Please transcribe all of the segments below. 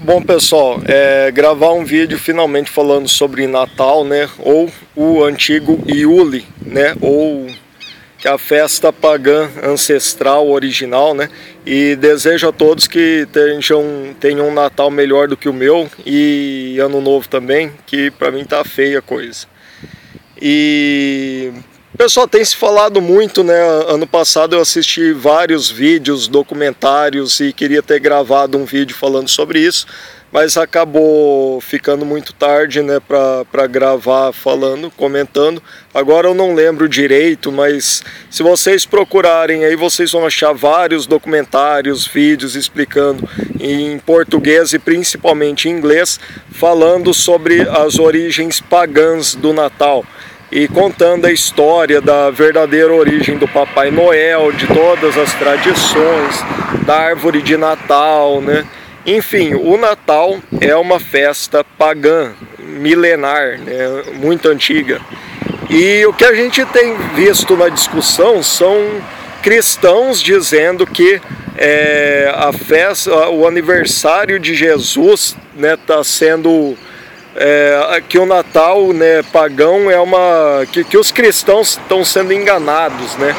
Bom, pessoal, gravar um vídeo finalmente falando sobre Natal, né, ou o antigo Iule, né, ou que é a festa pagã ancestral original, né, e desejo a todos que tenham um Natal melhor do que o meu e Ano Novo também, que para mim tá feia a coisa. E pessoal, tem se falado muito, né? Ano passado eu assisti vários vídeos, documentários e queria ter gravado um vídeo falando sobre isso, mas acabou ficando muito tarde, né, para gravar falando, comentando. Agora eu não lembro direito, mas se vocês procurarem aí, vocês vão achar vários documentários, vídeos explicando em português e principalmente em inglês, falando sobre as origens pagãs do Natal e contando a história da verdadeira origem do Papai Noel, de todas as tradições, da árvore de Natal, né? Enfim, o Natal é uma festa pagã, milenar, né? Muito antiga. E o que a gente tem visto na discussão são cristãos dizendo que a festa, o aniversário de Jesus, né, está sendo... que o Natal, né, pagão que os cristãos estão sendo enganados, né?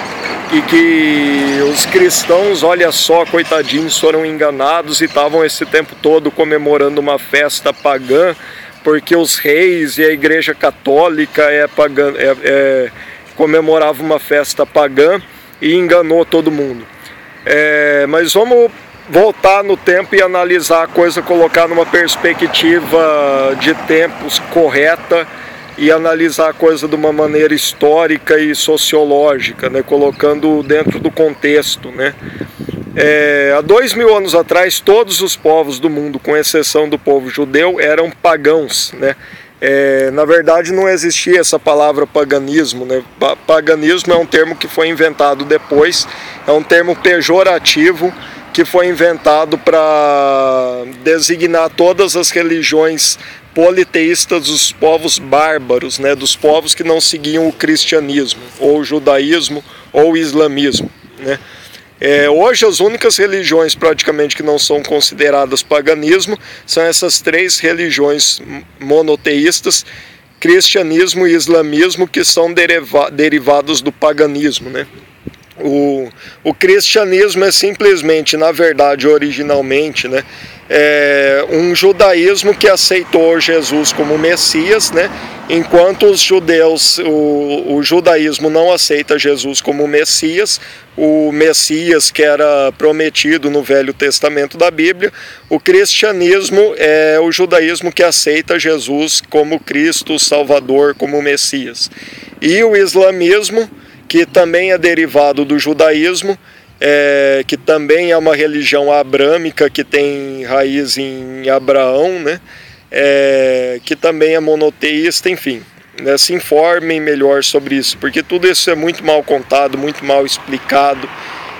E que os cristãos, olha só, coitadinhos, foram enganados e estavam esse tempo todo comemorando uma festa pagã, porque os reis e a Igreja Católica comemorava uma festa pagã e enganou todo mundo. Mas vamos voltar no tempo e analisar a coisa, colocar numa perspectiva de tempos correta e analisar a coisa de uma maneira histórica e sociológica, né, colocando dentro do contexto, né. Há 2000 anos atrás, todos os povos do mundo, com exceção do povo judeu, eram pagãos, né. Na verdade não existia essa palavra paganismo, né? Paganismo é um termo que foi inventado depois, é um termo pejorativo que foi inventado para designar todas as religiões politeístas dos povos bárbaros, né? Dos povos que não seguiam o cristianismo, ou o judaísmo, ou o islamismo, né? Hoje as únicas religiões praticamente que não são consideradas paganismo são essas três religiões monoteístas, cristianismo e islamismo, que são derivados do paganismo, né? O cristianismo é simplesmente, na verdade, originalmente, né, um judaísmo que aceitou Jesus como Messias, né, enquanto os judeus, o judaísmo não aceita Jesus como Messias, o Messias que era prometido no Velho Testamento da Bíblia. O cristianismo é o judaísmo que aceita Jesus como Cristo, o Salvador, como Messias. E o islamismo, que também é derivado do judaísmo, que também é uma religião abrâmica, que tem raiz em Abraão, né? Que também é monoteísta, enfim. Né? Se informem melhor sobre isso, porque tudo isso é muito mal contado, muito mal explicado,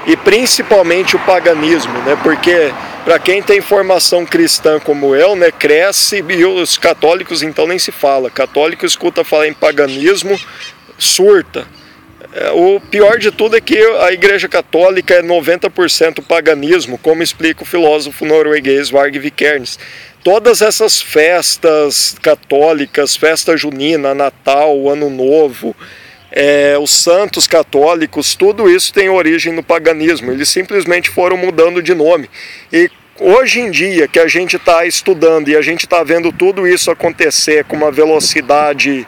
e principalmente o paganismo, né? Porque para quem tem formação cristã como eu, né, cresce, e os católicos então nem se fala. Católico escuta falar em paganismo, surta. O pior de tudo é que a Igreja Católica é 90% paganismo, como explica o filósofo norueguês Varg Vikernes. Todas essas festas católicas, festa junina, Natal, Ano Novo, os santos católicos, tudo isso tem origem no paganismo. Eles simplesmente foram mudando de nome. E hoje em dia, que a gente está estudando e a gente está vendo tudo isso acontecer com uma velocidade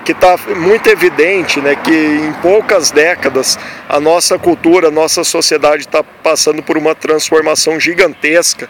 que está muito evidente, né, que em poucas décadas a nossa cultura, a nossa sociedade está passando por uma transformação gigantesca,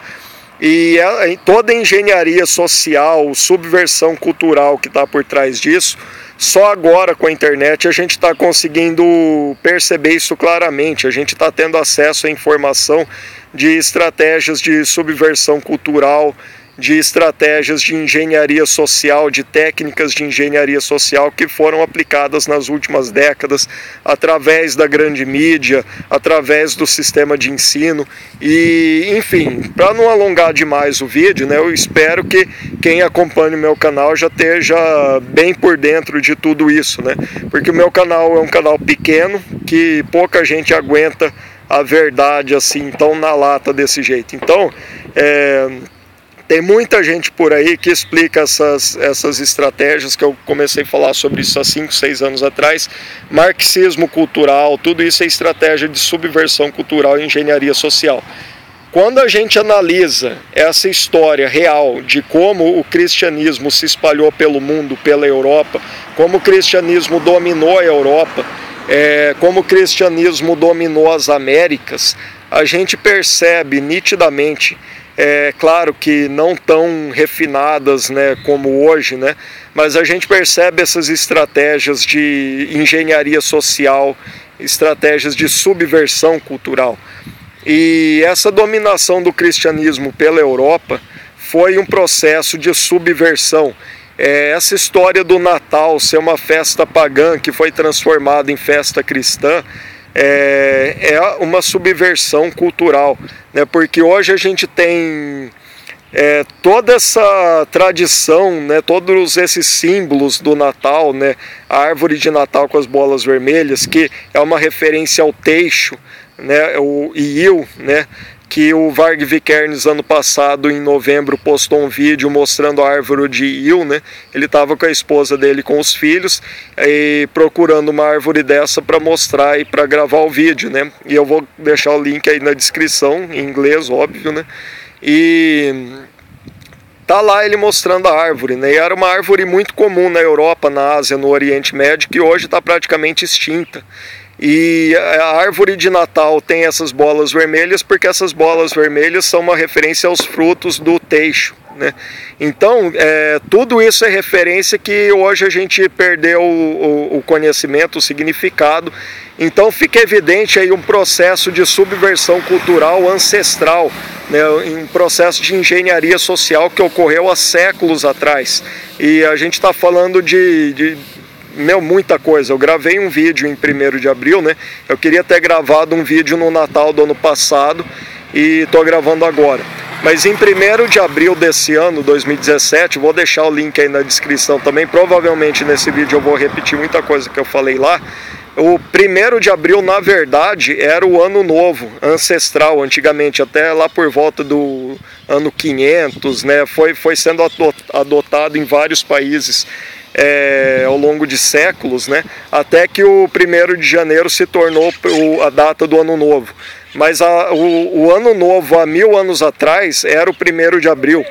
e toda a engenharia social, subversão cultural que está por trás disso, só agora com a internet a gente está conseguindo perceber isso claramente. A gente está tendo acesso à informação de estratégias de subversão cultural, de estratégias de engenharia social, de técnicas de engenharia social que foram aplicadas nas últimas décadas através da grande mídia, através do sistema de ensino. E, enfim, para não alongar demais o vídeo, né, eu espero que quem acompanha o meu canal já esteja bem por dentro de tudo isso, né? Porque o meu canal é um canal pequeno, que pouca gente aguenta a verdade assim, tão na lata desse jeito. Então, Tem muita gente por aí que explica essas estratégias, que eu comecei a falar sobre isso há 5, 6 anos atrás. Marxismo cultural, tudo isso é estratégia de subversão cultural e engenharia social. Quando a gente analisa essa história real de como o cristianismo se espalhou pelo mundo, pela Europa, como o cristianismo dominou a Europa, como o cristianismo dominou as Américas, a gente percebe nitidamente, claro que não tão refinadas, né, como hoje, né, mas a gente percebe essas estratégias de engenharia social, estratégias de subversão cultural. E essa dominação do cristianismo pela Europa foi um processo de subversão. Essa história do Natal ser uma festa pagã que foi transformada em festa cristã é uma subversão cultural, né? Porque hoje a gente tem toda essa tradição, né? Todos esses símbolos do Natal, né? A árvore de Natal com as bolas vermelhas, que é uma referência ao Teixo, né, o Io, né, que o Varg Vikernes ano passado, em novembro, postou um vídeo mostrando a árvore de Io, né? Ele estava com a esposa dele, com os filhos, e procurando uma árvore dessa para mostrar e para gravar o vídeo, né? E eu vou deixar o link aí na descrição, em inglês, óbvio, né? E tá lá ele mostrando a árvore, né? E era uma árvore muito comum na Europa, na Ásia, no Oriente Médio, que hoje está praticamente extinta. E a árvore de Natal tem essas bolas vermelhas porque essas bolas vermelhas são uma referência aos frutos do Teixo, né? Então, tudo isso é referência que hoje a gente perdeu o conhecimento, o significado. Então fica evidente aí um processo de subversão cultural ancestral, né? Um processo de engenharia social que ocorreu há séculos atrás. E a gente está falando de muita coisa. Eu gravei um vídeo em 1º de abril, né? Eu queria ter gravado um vídeo no Natal do ano passado e estou gravando agora. Mas em 1º de abril desse ano, 2017, vou deixar o link aí na descrição também. Provavelmente nesse vídeo eu vou repetir muita coisa que eu falei lá. O 1º de abril, na verdade, era o ano novo, ancestral, antigamente, até lá por volta do ano 500, né? Foi sendo adotado em vários países ao longo de séculos, né? Até que o 1º de janeiro se tornou a data do ano novo. Mas o ano novo, há 1000 anos atrás, era o 1º de abril.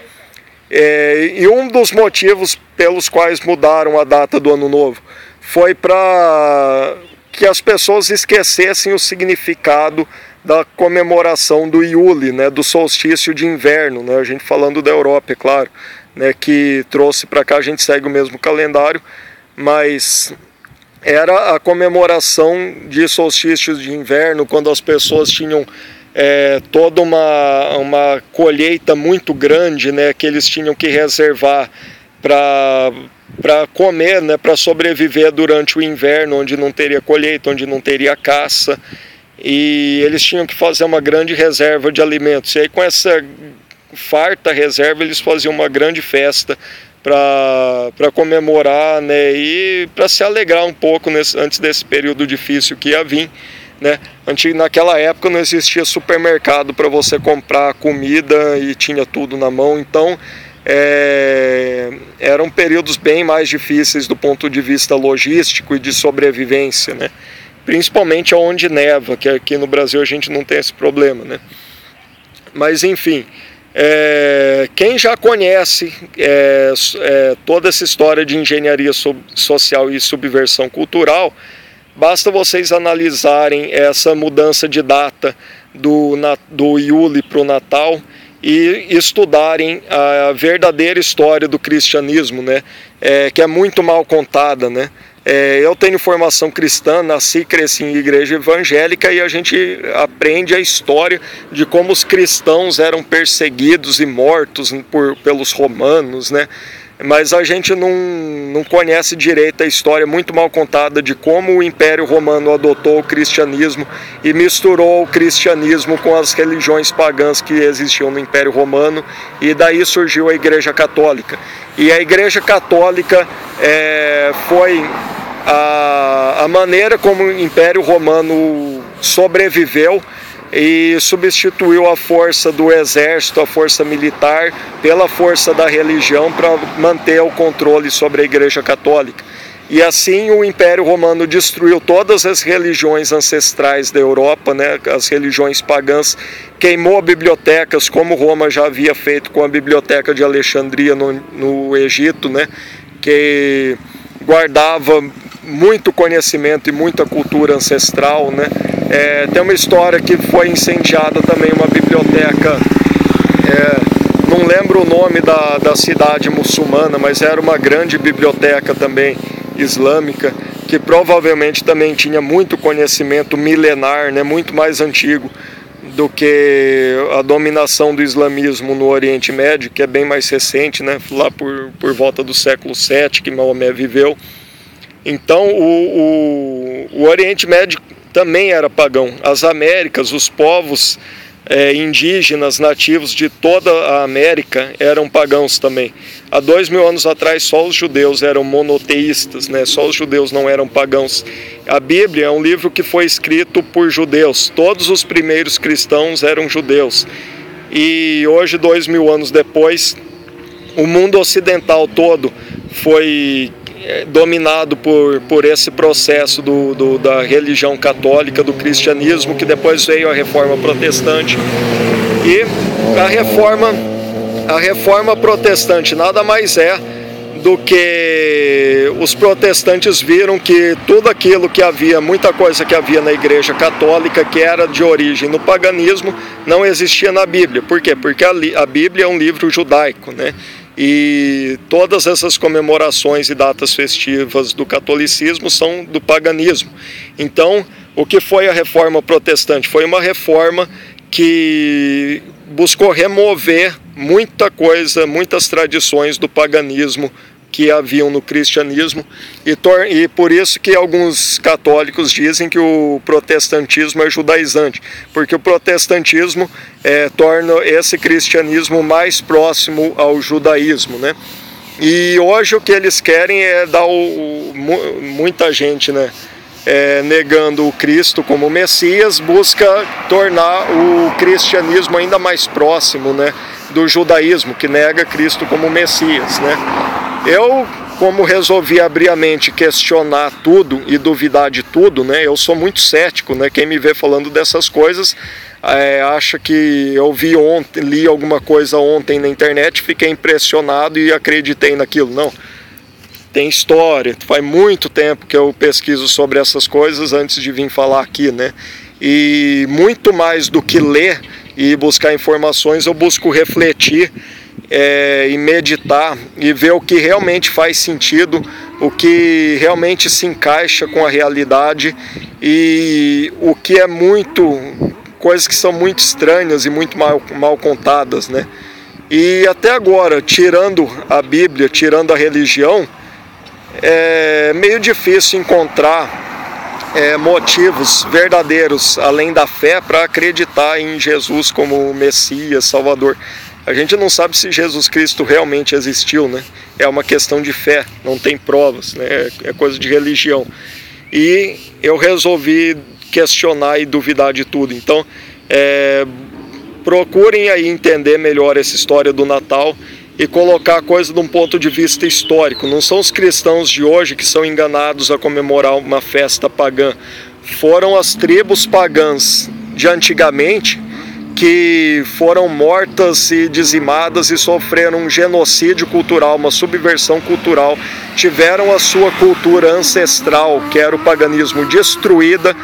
E um dos motivos pelos quais mudaram a data do ano novo foi para que as pessoas esquecessem o significado da comemoração do Iule, né, do solstício de inverno, né, a gente falando da Europa, é claro, né, que trouxe para cá, a gente segue o mesmo calendário, mas era a comemoração de solstícios de inverno, quando as pessoas tinham toda uma colheita muito grande, né, que eles tinham que reservar para comer, né, para sobreviver durante o inverno, onde não teria colheita, onde não teria caça, e eles tinham que fazer uma grande reserva de alimentos. E aí, com essa farta reserva, eles faziam uma grande festa para comemorar, né, e para se alegrar um pouco antes desse período difícil que ia vir, né. Naquela época não existia supermercado para você comprar comida e tinha tudo na mão, então eram períodos bem mais difíceis do ponto de vista logístico e de sobrevivência, né? Principalmente onde neva, que aqui no Brasil a gente não tem esse problema, né? Mas enfim, quem já conhece toda essa história de engenharia social e subversão cultural, basta vocês analisarem essa mudança de data do Iule para o Natal e estudarem a verdadeira história do cristianismo, né? Que é muito mal contada, né? Eu tenho formação cristã, nasci e cresci em igreja evangélica, e a gente aprende a história de como os cristãos eram perseguidos e mortos pelos romanos, né? Mas a gente não conhece direito a história muito mal contada de como o Império Romano adotou o cristianismo e misturou o cristianismo com as religiões pagãs que existiam no Império Romano, e daí surgiu a Igreja Católica. E a Igreja Católica foi a maneira como o Império Romano sobreviveu, e substituiu a força do exército, a força militar, pela força da religião para manter o controle sobre a Igreja Católica. E assim o Império Romano destruiu todas as religiões ancestrais da Europa, né, as religiões pagãs, queimou bibliotecas, como Roma já havia feito com a Biblioteca de Alexandria no Egito, né, que guardava muito conhecimento e muita cultura ancestral, né. Tem uma história que foi incendiada também uma biblioteca, não lembro o nome da cidade muçulmana, mas era uma grande biblioteca também islâmica, que provavelmente também tinha muito conhecimento milenar, né, muito mais antigo do que a dominação do islamismo no Oriente Médio, que é bem mais recente, né, lá por volta do século VII que Maomé viveu. Então o Oriente Médio também era pagão. As Américas, os povos indígenas, nativos de toda a América eram pagãos também. Há 2000 anos atrás só os judeus eram monoteístas, né? Só os judeus não eram pagãos. A Bíblia é um livro que foi escrito por judeus, todos os primeiros cristãos eram judeus. E hoje, 2000 anos depois, o mundo ocidental todo foi dominado por esse processo da religião católica, do cristianismo, que depois veio a reforma protestante. E a reforma protestante nada mais é do que os protestantes viram que tudo aquilo que havia, muita coisa que havia na Igreja Católica, que era de origem no paganismo, não existia na Bíblia. Por quê? Porque a Bíblia é um livro judaico, né? E todas essas comemorações e datas festivas do catolicismo são do paganismo. Então, o que foi a reforma protestante? Foi uma reforma que buscou remover muita coisa, muitas tradições do paganismo que haviam no cristianismo, e por isso que alguns católicos dizem que o protestantismo é judaizante, porque o protestantismo torna esse cristianismo mais próximo ao judaísmo, né? E hoje o que eles querem é dar muita gente, né, negando o Cristo como Messias, busca tornar o cristianismo ainda mais próximo, né, do judaísmo, que nega Cristo como Messias, né? Eu, como resolvi abrir a mente, questionar tudo e duvidar de tudo, né? Eu sou muito cético, né? Quem me vê falando dessas coisas acha que eu li alguma coisa ontem na internet, fiquei impressionado e acreditei naquilo. Não, tem história, faz muito tempo que eu pesquiso sobre essas coisas antes de vir falar aqui, né? E muito mais do que ler e buscar informações, eu busco refletir e meditar e ver o que realmente faz sentido, o que realmente se encaixa com a realidade e o que é coisas que são muito estranhas e muito mal contadas, né? E até agora, tirando a Bíblia, tirando a religião, é meio difícil encontrar motivos verdadeiros, além da fé, para acreditar em Jesus como Messias, Salvador. A gente não sabe se Jesus Cristo realmente existiu, né? É uma questão de fé, não tem provas, né? É coisa de religião. E eu resolvi questionar e duvidar de tudo. Então, procurem aí entender melhor essa história do Natal e colocar a coisa de um ponto de vista histórico. Não são os cristãos de hoje que são enganados a comemorar uma festa pagã. Foram as tribos pagãs de antigamente que foram mortas e dizimadas e sofreram um genocídio cultural, uma subversão cultural, tiveram a sua cultura ancestral, que era o paganismo, destruída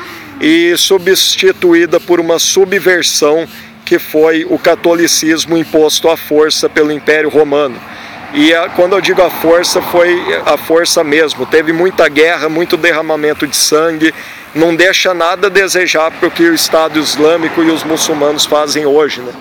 e substituída por uma subversão que foi o catolicismo imposto à força pelo Império Romano. E quando eu digo a força, foi a força mesmo. Teve muita guerra, muito derramamento de sangue, não deixa nada a desejar para o que o Estado Islâmico e os muçulmanos fazem hoje, né?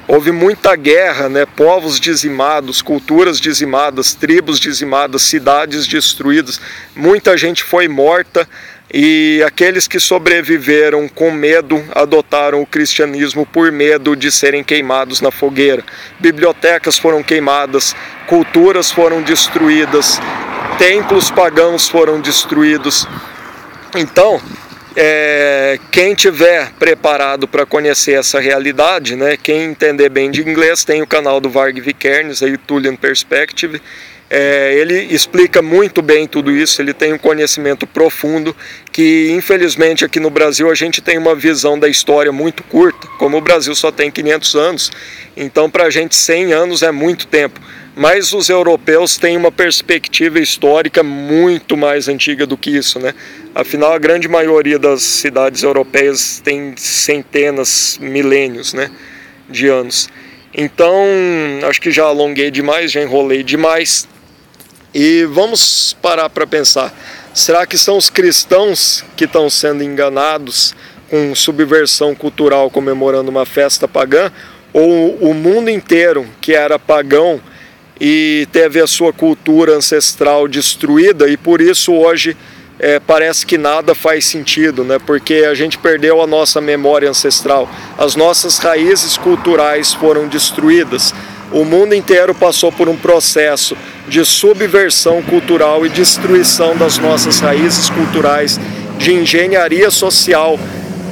Houve muita guerra, né? Povos dizimados, culturas dizimadas, tribos dizimadas, cidades destruídas, muita gente foi morta. E aqueles que sobreviveram com medo adotaram o cristianismo por medo de serem queimados na fogueira. Bibliotecas foram queimadas, culturas foram destruídas, templos pagãos foram destruídos. Então, Quem tiver preparado para conhecer essa realidade, né, quem entender bem de inglês, tem o canal do Varg Vikernes, aí, Tullian Perspective. Ele explica muito bem tudo isso, ele tem um conhecimento profundo que, infelizmente, aqui no Brasil a gente tem uma visão da história muito curta. Como o Brasil só tem 500 anos, então para a gente 100 anos é muito tempo. Mas os europeus têm uma perspectiva histórica muito mais antiga do que isso, né? Afinal, a grande maioria das cidades europeias tem centenas, milênios, né, de anos. Então, acho que já alonguei demais, já enrolei demais. E vamos parar para pensar. Será que são os cristãos que estão sendo enganados com subversão cultural comemorando uma festa pagã? Ou o mundo inteiro que era pagão e teve a sua cultura ancestral destruída e por isso hoje parece que nada faz sentido, né? Porque a gente perdeu a nossa memória ancestral, as nossas raízes culturais foram destruídas. O mundo inteiro passou por um processo de subversão cultural e destruição das nossas raízes culturais, de engenharia social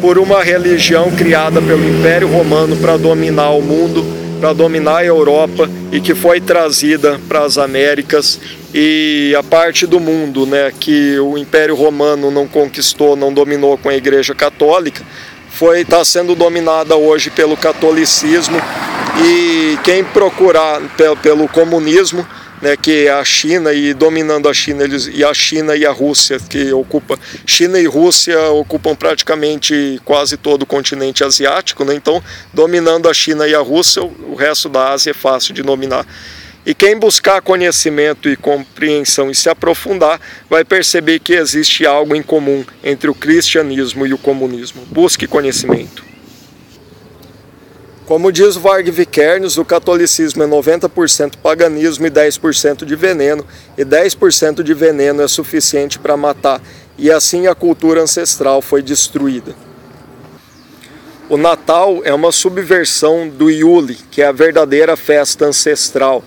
por uma religião criada pelo Império Romano para dominar o mundo, para dominar a Europa e que foi trazida para as Américas e a parte do mundo, né, que o Império Romano não conquistou, não dominou com a Igreja Católica, está sendo dominada hoje pelo catolicismo e quem procurar pelo comunismo, né, que é a China, e dominando a China, a China e a Rússia, China e Rússia ocupam praticamente quase todo o continente asiático, né, então dominando a China e a Rússia, o resto da Ásia é fácil de dominar. E quem buscar conhecimento e compreensão e se aprofundar, vai perceber que existe algo em comum entre o cristianismo e o comunismo. Busque conhecimento. Como diz o Varg Vikernes, o catolicismo é 90% paganismo e 10% de veneno, e 10% de veneno é suficiente para matar, e assim a cultura ancestral foi destruída. O Natal é uma subversão do Yule, que é a verdadeira festa ancestral,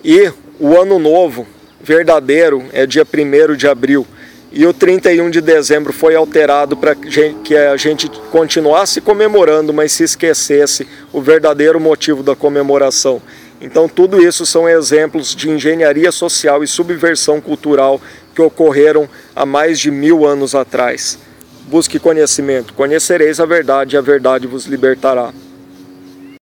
e o Ano Novo verdadeiro é dia 1º de abril. E o 31 de dezembro foi alterado para que a gente continuasse comemorando, mas se esquecesse o verdadeiro motivo da comemoração. Então tudo isso são exemplos de engenharia social e subversão cultural que ocorreram há mais de 1000 anos atrás. Busque conhecimento, conhecereis a verdade e a verdade vos libertará.